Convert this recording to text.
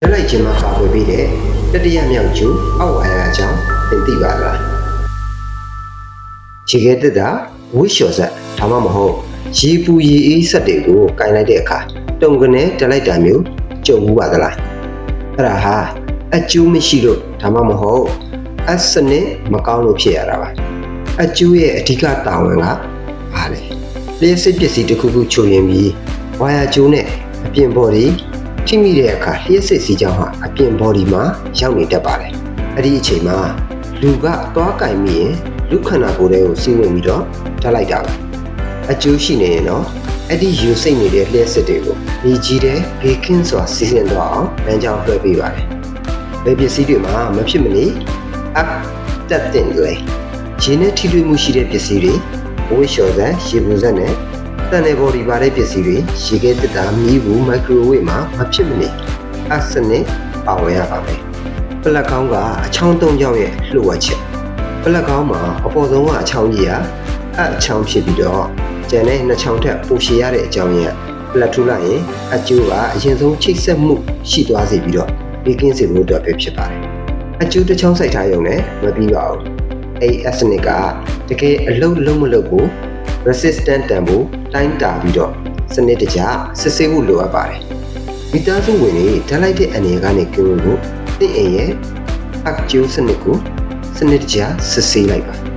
လက်လိုက်ခြင်းမှာပါဝင်ပြီးတဲ့တတိယမြောက်ကျူအောက်ဝါယာအကြောင်းသင်သိပါလားခြေခဲတက်တာဝိလျှော်ဆက်ဒါမှမဟုတ်ရေပူရေအေးဆက်တွေကိုကင်လိုက်တဲ့အခါတုံကနေတက်လိုက်တာမျိုးကြုံဘူးပါသလားအဲ့ဒါဟာအကျိုးမရှိလို့ဒါမှမဟုတ်အစနစ်မကောင်းလို့ဖြစ်ရတာပါအကျိုးရဲ့အဓိကတာဝန်ကဘာလဲလျှက်စစ်ပစ္စည်းတစ်ခုခုချိုရင်ပြီးဝါယာကျိုးနဲ့အပြင်ဘော်ဒီထိမိတဲ့အခါလျှက်စစ်စီးကြောင်းဟာအပြင်ဘော်ဒီမှာရောက်နေတတ်ပါတယ်အဲ့ဒီအချိန်မှာလူကသွားကင်မိရင်လူခန္ဓာကိုယ်တွေကိုစီးဝင်ပြီးတော့ထားလိုက်တာပါအကျိုးရှိနေရင်တော့အဲ့ဒီယူစိတ်နေတဲ့လျှက်စစ်တွေကိုမြေကြီးတဲ့ဘေကင်းစွာစီးဆင်းသွားအောင်လမ်းကြောင်းလွှဲပေးပါတယ်ဘယ်ပစ္စည်းတွေမှာမဖြစ်မနေအတက်တင်လေရေနဲ့ထိတွေ့မှုရှိတဲ့ပစ္စည်းတွေဝိလျှော်စက်ရေပူစက်နဲ့တန်တဲ့ဘော်ဒီပါတဲ့ပစ္စည်းတွေရေခဲတက်တာမီးဘူးမိုက်ခရိုဝေ့မှာမဖြစ်မနေအစနစ်ပါဝင်ရပါမယ်ပလက်ကောင်းကအချောင်း၃ချောင်းရဲ့လှုပ်ဝက်ချက်ပလက်ကောင်းမှာအပေါ်ဆုံးကအချောင်းကြီးကအချောင်းဖြစ်ပြီးတော့ကျန်တဲ့နှစ်ချောင်းထက်ပိုရှည်ရတဲ့အကြောင်းရင်းပလက်ထူလိုက်ရင်အကျိုးကအရင်ဆုံးချိတ်ဆက်မှုရှိသွားစေပြီးတော့ဘေကင်းစေဖို့အတွက်ပဲဖြစ်ပါတယ်အကျိုးတစ်ချောင်းစိုက်ထားရုံနဲ့မပြီးပါဘူးအစနစ်ကတကယ်အလုံးမလုံးကို resistant တန်ဖို့တိုင်းတာပြီးတော့စနစ်တကျစစ်ဆေးဖို့လိုအပ်ပါတယ်မိသားစုဝင်တွေဓာတ်လိုက်တဲ့အနေကနေကင်းလို့သင်အိမ်ရဲ့အကျိုးစနစ်ကိုစနစ်တကျစစ်ဆေးလိုက်ပါ